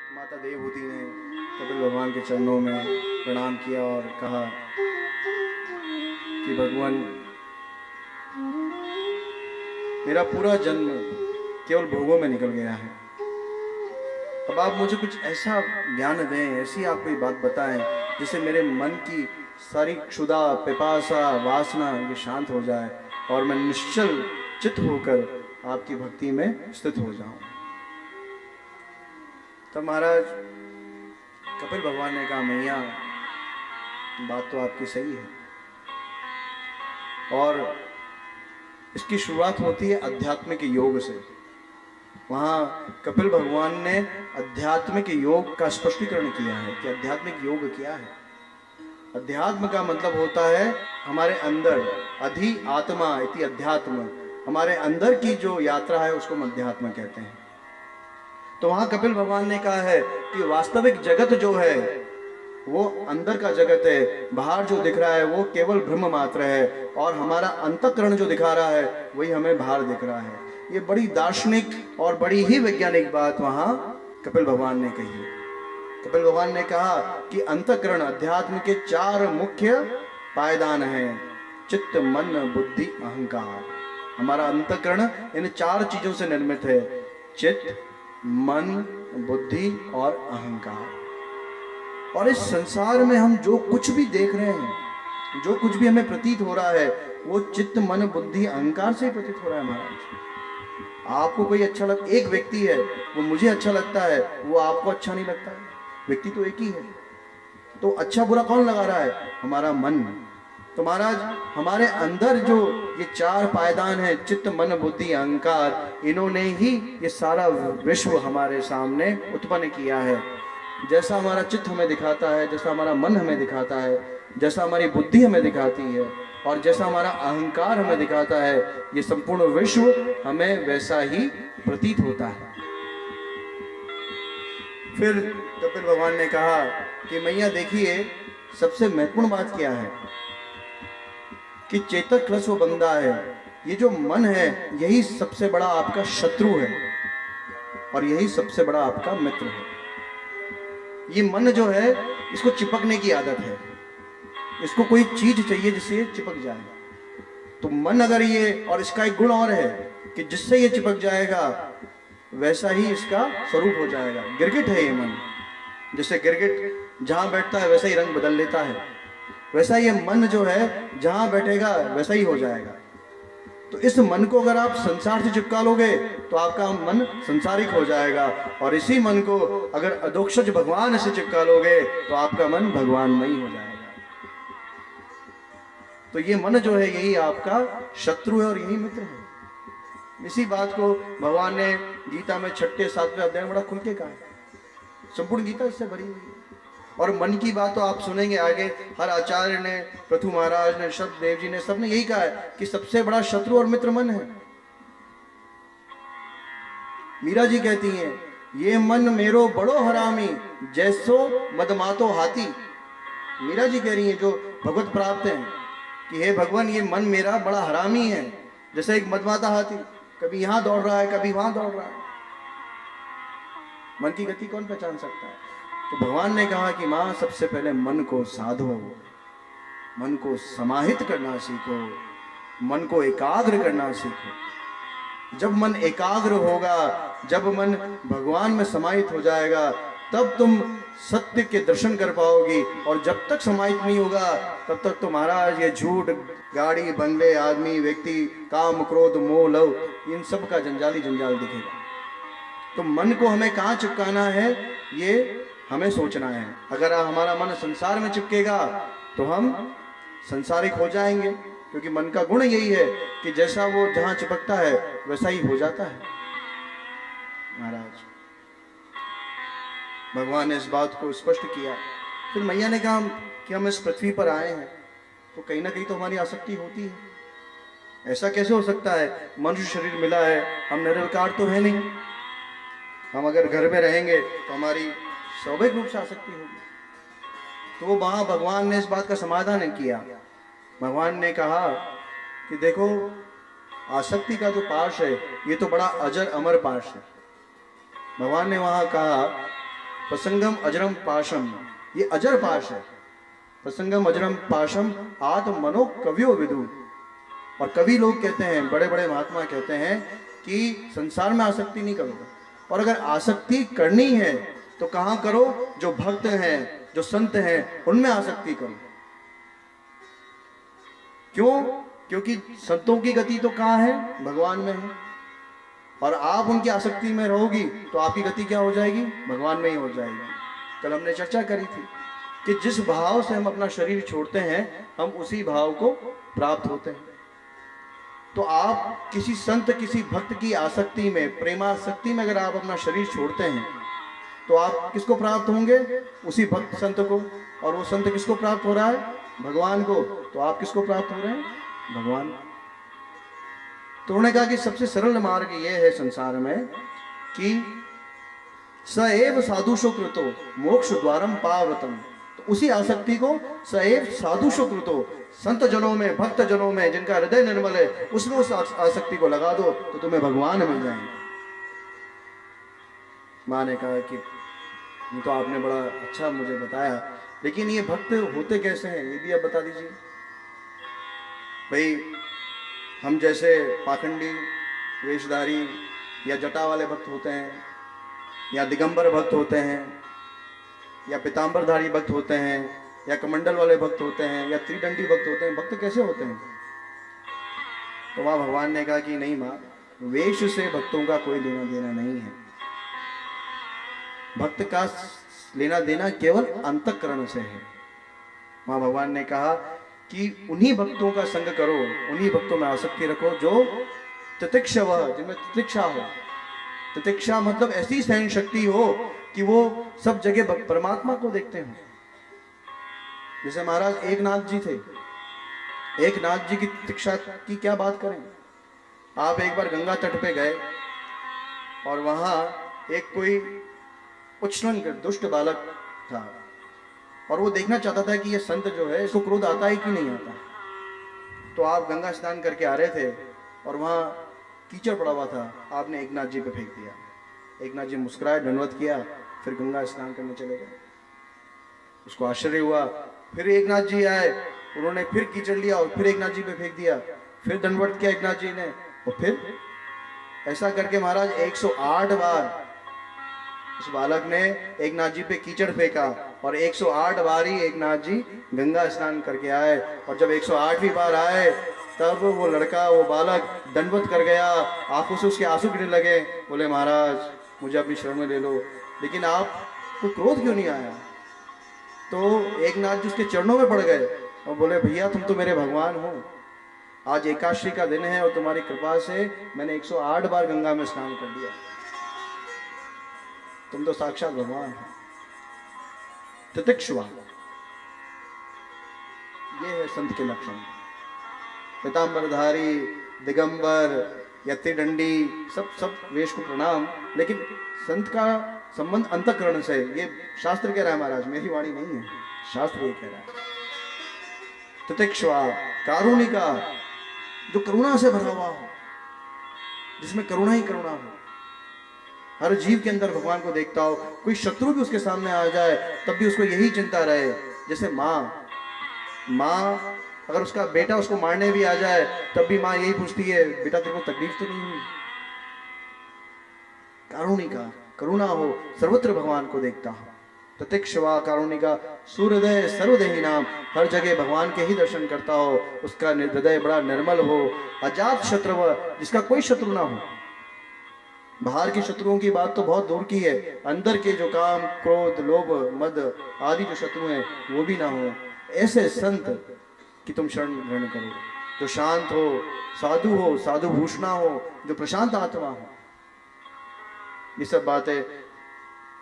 माता देवहूति ने कपिल भगवान के चरणों में प्रणाम किया और कहा कि भगवान, मेरा पूरा जन्म केवल भोगों में निकल गया है। अब आप मुझे कुछ ऐसा ज्ञान दें, ऐसी आप कोई बात बताएं जिससे मेरे मन की सारी क्षुधा, पिपासा, वासना ये शांत हो जाए और मैं निश्चल चित्त होकर आपकी भक्ति में स्थित हो जाऊं। तब महाराज कपिल भगवान ने कहा, मैया बात तो आपकी सही है, और इसकी शुरुआत होती है आध्यात्मिक योग से। वहाँ कपिल भगवान ने आध्यात्मिक योग का स्पष्टीकरण किया है कि आध्यात्मिक योग क्या है। अध्यात्म का मतलब होता है हमारे अंदर, अधि आत्मा इति अध्यात्म, हमारे अंदर की जो यात्रा है उसको हम अध्यात्म कहते हैं। तो वहाँ कपिल भगवान ने कहा है कि वास्तविक जगत जो है वो अंदर का जगत है, बाहर जो दिख रहा है वो केवल ब्रह्म मात्र है, और हमारा अंतःकरण जो दिखा रहा है वही हमें बाहर दिख रहा है। ये बड़ी दार्शनिक और बड़ी ही वैज्ञानिक बात वहाँ कपिल भगवान ने कही। कपिल भगवान ने कहा कि अंतःकरण, अध्यात्म के 4 मुख्य पायदान हैं, चित्त, मन, बुद्धि, अहंकार। हमारा अंतःकरण इन 4 चीजों से निर्मित है, चित्त, मन, बुद्धि और अहंकार। और इस संसार में हम जो कुछ भी देख रहे हैं, जो कुछ भी हमें प्रतीत हो रहा है, वो चित्त, मन, बुद्धि, अहंकार से ही प्रतीत हो रहा है महाराज। आपको कोई अच्छा एक व्यक्ति है, वो मुझे अच्छा लगता है, वो आपको अच्छा नहीं लगता है। व्यक्ति तो एक ही है, तो अच्छा बुरा कौन लगा रहा है? हमारा मन। तो महाराज हमारे अंदर जो ये 4 पायदान है, चित्त, मन, बुद्धि, अहंकार, इन्होंने ही ये सारा विश्व हमारे सामने उत्पन्न किया है। जैसा हमारा चित्त हमें दिखाता है, जैसा हमारा मन हमें दिखाता है, जैसा हमारी बुद्धि हमें दिखाती है, और जैसा हमारा अहंकार हमें दिखाता है, ये संपूर्ण विश्व हमें वैसा ही प्रतीत होता है। फिर कपिल भगवान ने कहा कि मैया देखिए, सबसे महत्वपूर्ण बात क्या है कि चेतक रस वो बंदा है, ये जो मन है यही सबसे बड़ा आपका शत्रु है और यही सबसे बड़ा आपका मित्र है। ये मन जो है, इसको चिपकने की आदत है, इसको कोई चीज चाहिए जिससे ये चिपक जाए। तो मन अगर ये, और इसका एक गुण और है कि जिससे ये चिपक जाएगा वैसा ही इसका स्वरूप हो जाएगा। गिरगिट है ये मन, जैसे गिरगिट जहां बैठता है वैसा ही रंग बदल लेता है, वैसा ये मन जो है जहां बैठेगा वैसा ही हो जाएगा। तो इस मन को अगर आप संसार से चिपका लोगे तो आपका मन संसारिक हो जाएगा, और इसी मन को अगर अधोक्षज भगवान से चिपका लोगे तो आपका मन भगवानमयी हो जाएगा। तो ये मन जो है यही आपका शत्रु है और यही मित्र है। इसी बात को भगवान ने गीता में 6-7वें अध्याय में बड़ा खुल के कहा है। संपूर्ण गीता इससे भरी हुई है। और मन की बात तो आप सुनेंगे आगे, हर आचार्य ने, पृथु महाराज ने, शब्द देव जी ने, सबने यही कहा है कि सबसे बड़ा शत्रु और मित्र मन है। मीरा जी कहती हैं, ये मन मेरो बड़ो हरामी, जैसो मदमातो हाथी। मीरा जी कह रही हैं जो भगवत प्राप्त हैं कि हे भगवान, ये मन मेरा बड़ा हरामी है, जैसे एक मदमाता हाथी, कभी यहां दौड़ रहा है, कभी वहां दौड़ रहा है। मन की गति कौन पहचान सकता है? तो भगवान ने कहा कि मां, सबसे पहले मन को साधो, मन को समाहित करना सीखो, मन को एकाग्र करना सीखो। जब मन एकाग्र होगा, जब मन भगवान में समाहित हो जाएगा, तब तुम सत्य के दर्शन कर पाओगी। और जब तक समाहित नहीं होगा तब तक तो महाराज ये झूठ, गाड़ी, बंगले, आदमी, व्यक्ति, काम, क्रोध, मोह, लव, इन सब का जंजाली जंजाल दिखेगा। तो मन को हमें कहाँ चिपकाना है ये हमें सोचना है। अगर हमारा मन संसार में चिपकेगा तो हम संसारिक हो जाएंगे, क्योंकि मन का गुण यही है कि जैसा वो जहां चिपकता है वैसा ही हो जाता है। महाराज भगवान ने इस बात को स्पष्ट किया। फिर मैया ने कहा कि हम इस पृथ्वी पर आए हैं तो कहीं ना कहीं तो हमारी आसक्ति होती है। ऐसा कैसे हो सकता है? मनुष्य शरीर मिला है, हम निर्विकार तो है नहीं। हम अगर घर में रहेंगे तो हमारी स्वाभाविक रूप से आसक्ति होगी। तो वहां भगवान ने इस बात का समाधान किया। भगवान ने कहा कि देखो, आसक्ति का जो पाश है ये तो बड़ा अजर अमर पाश है। भगवान ने वहां कहा प्रसंगम अजरम पाशम, ये अजर पाश है। प्रसंगम अजरम पाशम आत्म मनो कवियो विदु। और कवि लोग कहते हैं, बड़े बड़े महात्मा कहते हैं कि संसार में आसक्ति नहीं करो, और अगर आसक्ति करनी है तो कहां करो? जो भक्त हैं, जो संत हैं, उनमें आसक्ति करो। क्यों? क्योंकि संतों की गति तो कहां है? भगवान में है। और आप उनकी आसक्ति में रहोगी तो आपकी गति क्या हो जाएगी? भगवान में ही हो जाएगी। कल हमने चर्चा करी थी कि जिस भाव से हम अपना शरीर छोड़ते हैं, हम उसी भाव को प्राप्त होते हैं। तो आप किसी संत, किसी भक्त की आसक्ति में, प्रेमासक्ति में अगर आप अपना शरीर छोड़ते हैं तो आप किसको प्राप्त होंगे? उसी भक्त संत को। और वो संत किसको प्राप्त हो रहा है? भगवान को। तो आप किसको प्राप्त हो रहे हैं? भगवान। तो उन्होंने कहा कि सबसे सरल मार्ग ये है संसार में कि सएव साधुषो कृतो मोक्ष द्वारम पावृतम। तो उसी आसक्ति को सएव साधुषो कृतो, संत जनों में, भक्त जनों में, जिनका हृदय निर्मल है, उसमें उस आसक्ति को लगा दो तो तुम्हें भगवान मिल जाएंगे। माँ ने कहा कि ये तो आपने बड़ा अच्छा मुझे बताया, लेकिन ये भक्त होते कैसे हैं, ये भी आप बता दीजिए। भाई हम जैसे पाखंडी, वेशधारी या जटा वाले भक्त होते हैं, या दिगंबर भक्त होते हैं, या पीताम्बरधारी भक्त होते हैं, या कमंडल वाले भक्त होते हैं, या त्रिदंडी भक्त होते हैं, भक्त कैसे होते हैं? तो वहां भगवान ने कहा कि नहीं माँ, वेश से भक्तों का कोई लेना देना नहीं है। भक्त का लेना देना केवल अंतःकरण से है। वहां भगवान ने कहा कि उन्हीं भक्तों का संग करो, उन्हीं भक्तों में आसक्ति रखो जो तितिक्षव, जिनमें तितिक्षा हो। तितिक्षा मतलब ऐसी सहन शक्ति हो कि वो सब जगह परमात्मा को देखते हो। जैसे महाराज एकनाथ जी थे, एकनाथ जी की तितिक्षा की क्या बात करें। आप एक बार गंगा तट पे गए और वहां एक कोई उच्छृंग दुष्ट बालक था, और वो देखना चाहता था कि ये संत जो है, इसको क्रोध आता है कि नहीं आता। तो आप गंगा स्नान करके आ रहे थे और वहां कीचड़ पड़ा हुआ था, आपने एकनाथ जी पे फेंक दिया। एकनाथ जी मुस्कुराए, दंडवत किया, फिर गंगा स्नान करने चले गए। उसको आश्चर्य हुआ। फिर एकनाथ जी आए, उन्होंने फिर कीचड़ लिया और फिर एकनाथ जी पे फेंक दिया, फिर दंडवत किया एकनाथ जी ने, और फिर ऐसा करके महाराज 108 बार उस बालक ने एकनाथ जी पे कीचड़ फेंका, और 108 बार ही एकनाथ जी गंगा स्नान करके आए। और जब 108वीं बार आए तब वो लड़का, वो बालक दंडवत कर गया, आंखों से उसके आंसू गिरने लगे। बोले महाराज मुझे अपनी शरण में ले लो, लेकिन आपको क्रोध क्यों नहीं आया? तो एकनाथ जी उसके चरणों में पड़ गए और बोले भैया तुम तो मेरे भगवान हो, आज एकादशी का दिन है और तुम्हारी कृपा से मैंने 108 बार गंगा में स्नान कर दिया, तुम तो साक्षात भगवान हो। तितिक्षुवा, ये है संत के लक्षण। पीताम्बरधारी, दिगंबर या त्रिदंडी, सब वेश को प्रणाम, लेकिन संत का संबंध अंतःकरण से। ये शास्त्र कह रहा है महाराज, मेरी वाणी नहीं है, शास्त्र ये कह रहा है। तितिक्षुवा, कारुणिका, जो करुणा से भरा हुआ हो, जिसमें करुणा ही करुणा हो, हर जीव के अंदर भगवान को देखता हो। कोई शत्रु भी उसके सामने आ जाए तब भी उसको यही चिंता रहे। जैसे माँ अगर उसका बेटा उसको मारने भी आ जाए तब भी माँ यही पूछती है बेटा तेरे को तकलीफ तो नहीं हुई। कारुणिका, करुणा हो, सर्वत्र भगवान को देखता हो। तितिक्षुवा, कारुणिका, सूर्योदय सर्वदेही नाम, हर जगह भगवान के ही दर्शन करता हो, उसका हृदय बड़ा निर्मल हो। अजात शत्रु, जिसका कोई शत्रु ना हो। बाहर के शत्रुओं की बात तो बहुत दूर की है, अंदर के जो काम, क्रोध, लोभ, मद आदि जो शत्रु हैं वो भी ना हो। ऐसे संत कि तुम शरण ग्रहण करो, जो शांत हो, साधु भूषणा हो, जो प्रशांत आत्मा हो। ये सब बातें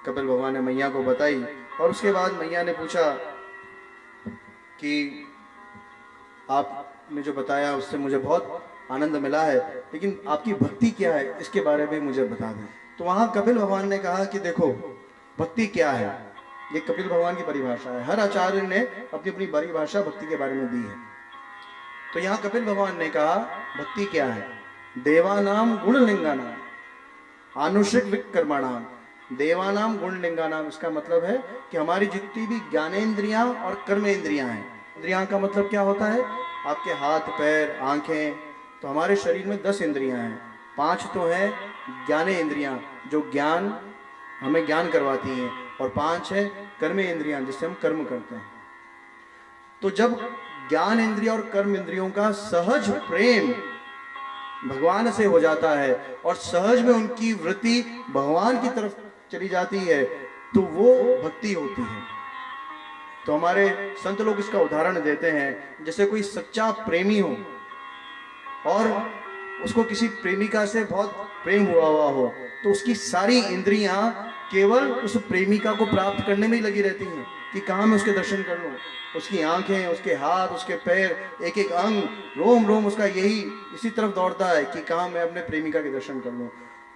कपिल भगवान ने मैया को बताई। और उसके बाद मैया ने पूछा कि आपने जो बताया उससे मुझे बहुत आनंद मिला है, लेकिन आपकी भक्ति क्या है इसके बारे में मुझे बता दें। तो वहां कपिल भगवान ने कहा कि देखो भक्ति क्या है, ये कपिल भगवान की परिभाषा है। हर आचार्य ने अपनी अपनी परिभाषा भक्ति के बारे में दी है। तो यहाँ कपिल भगवान ने कहा भक्ति क्या है, देवानाम गुणलिंगानाम आनुषिक विकर्माणाम देवानाम गुण लिंगानाम, इसका मतलब है कि हमारी जितनी भी ज्ञानेंद्रियां और कर्मेंद्रियां हैं, इंद्रियां का मतलब क्या होता है, आपके हाथ पैर आंखें, तो हमारे शरीर में 10 इंद्रियां हैं। 5 तो है ज्ञानेंद्रियां जो ज्ञान हमें ज्ञान करवाती हैं, और 5 है कर्मेंद्रियां जिससे हम कर्म करते हैं। तो जब ज्ञान इंद्रिय और कर्म इंद्रियों का सहज प्रेम भगवान से हो जाता है और सहज में उनकी वृत्ति भगवान की तरफ चली जाती है, तो वो भक्ति होती है। तो हमारे संत लोग इसका उदाहरण देते हैं, जैसे कोई सच्चा प्रेमी हो और उसको किसी प्रेमिका से बहुत प्रेम हुआ हो, तो उसकी सारी इंद्रियां केवल उस प्रेमिका को प्राप्त करने में ही लगी रहती हैं कि कहाँ मैं उसके दर्शन कर लूँ। उसकी आंखें, उसके हाथ, उसके पैर, एक एक अंग, रोम रोम उसका यही इसी तरफ दौड़ता है कि कहाँ मैं अपने प्रेमिका के दर्शन कर लूँ।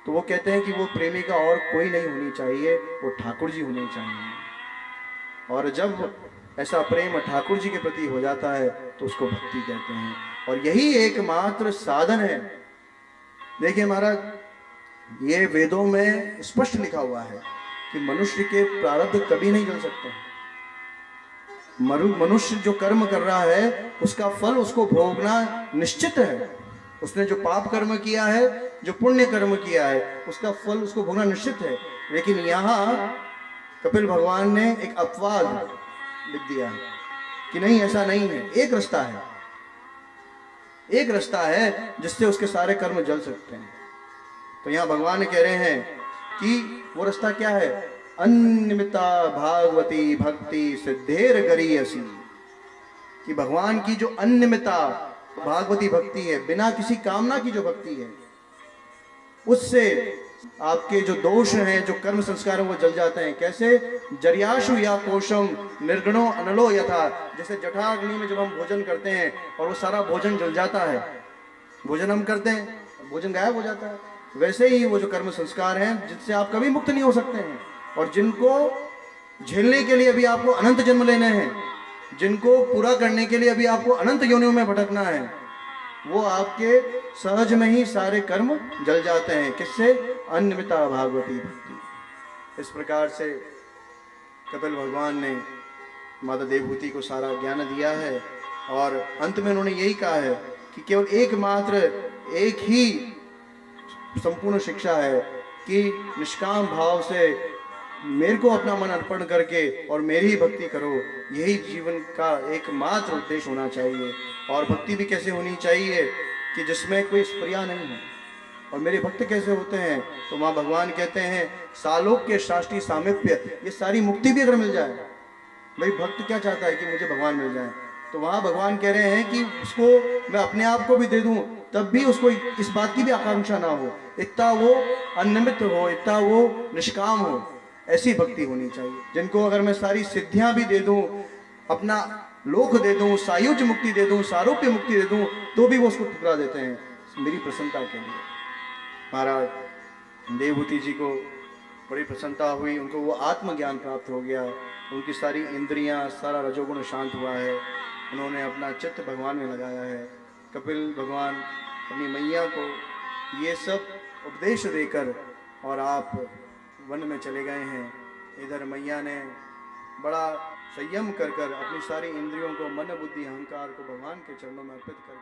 तो वो कहते हैं कि वो प्रेमिका और कोई नहीं होनी चाहिए, वो ठाकुर जी होने चाहिए। और जब ऐसा प्रेम ठाकुर जी के प्रति हो जाता है तो उसको भक्ति कहते हैं, और यही एकमात्र साधन है। देखिए महाराज, ये वेदों में स्पष्ट लिखा हुआ है कि मनुष्य के प्रारब्ध कभी नहीं जल सकते। मनुष्य जो कर्म कर रहा है उसका फल उसको भोगना निश्चित है। उसने जो पाप कर्म किया है, जो पुण्य कर्म किया है, उसका फल उसको भोगना निश्चित है। लेकिन यहाँ कपिल भगवान ने एक अपवाद लिख दिया है कि नहीं, ऐसा नहीं है। एक रास्ता है, एक रास्ता है जिससे उसके सारे कर्म जल सकते हैं। तो यहाँ भगवान कह रहे हैं कि वो रास्ता क्या है, अन्निमिता भागवती भक्ति सिद्धेर गरीयसी, कि भगवान की जो अन्निमिता भागवती भक्ति है, बिना किसी कामना की जो भक्ति है, उससे आपके जो दोष हैं, जो कर्म संस्कार हैं, वो जल जाते हैं। कैसे, जरियाशु या कोशम निर्गुणो अनलो यथा, जैसे जठाग्नि में जब हम भोजन करते हैं और वो सारा भोजन जल जाता है, भोजन हम करते हैं, भोजन गायब हो जाता है, वैसे ही वो जो कर्म संस्कार हैं जिनसे आप कभी मुक्त नहीं हो सकते हैं, और जिनको झेलने के लिए अभी आपको अनंत जन्म लेने हैं, जिनको पूरा करने के लिए अभी आपको अनंत योनियों में भटकना है, वो आपके सहज में ही सारे कर्म जल जाते हैं। किससे, अन्नमिता भागवती भक्ति। इस प्रकार से कपिल भगवान ने माता देवहूति को सारा ज्ञान दिया है, और अंत में उन्होंने यही कहा है कि केवल एकमात्र एक ही संपूर्ण शिक्षा है कि निष्काम भाव से मेरे को अपना मन अर्पण करके और मेरी ही भक्ति करो। यही जीवन का एकमात्र उद्देश्य होना चाहिए। और भक्ति भी कैसे होनी चाहिए कि जिसमें कोई स्प्रिया नहीं है। और मेरे भक्त कैसे होते हैं, तो वहाँ भगवान कहते हैं सालोक के शास्त्री सामिप्य, ये सारी मुक्ति भी अगर मिल जाए, भाई भक्त क्या चाहता है कि मुझे भगवान मिल जाए, तो वहाँ भगवान कह रहे हैं कि उसको मैं अपने आप को भी दे दूं, तब भी उसको इस बात की भी आकांक्षा ना हो, इतना वो अनिमित हो, इतना वो निष्काम हो। ऐसी भक्ति होनी चाहिए जिनको अगर मैं सारी सिद्धियां भी दे दूं, अपना लोक दे दूं, सायुज मुक्ति दे दूं, सारूप्य मुक्ति दे दूं, तो भी वो उसको ठुकरा देते हैं मेरी प्रसन्नता के लिए। महाराज देवहूति जी को बड़ी प्रसन्नता हुई, उनको वो आत्मज्ञान प्राप्त हो गया, उनकी सारी इंद्रियां, सारा रजोगुण शांत हुआ है, उन्होंने अपना चित्त भगवान में लगाया है। कपिल भगवान अपनी मैया को ये सब उपदेश देकर और आप वन में चले गए हैं। इधर मैया ने बड़ा संयम कर अपनी सारी इंद्रियों को, मन बुद्धि अहंकार को भगवान के चरणों में अर्पित कर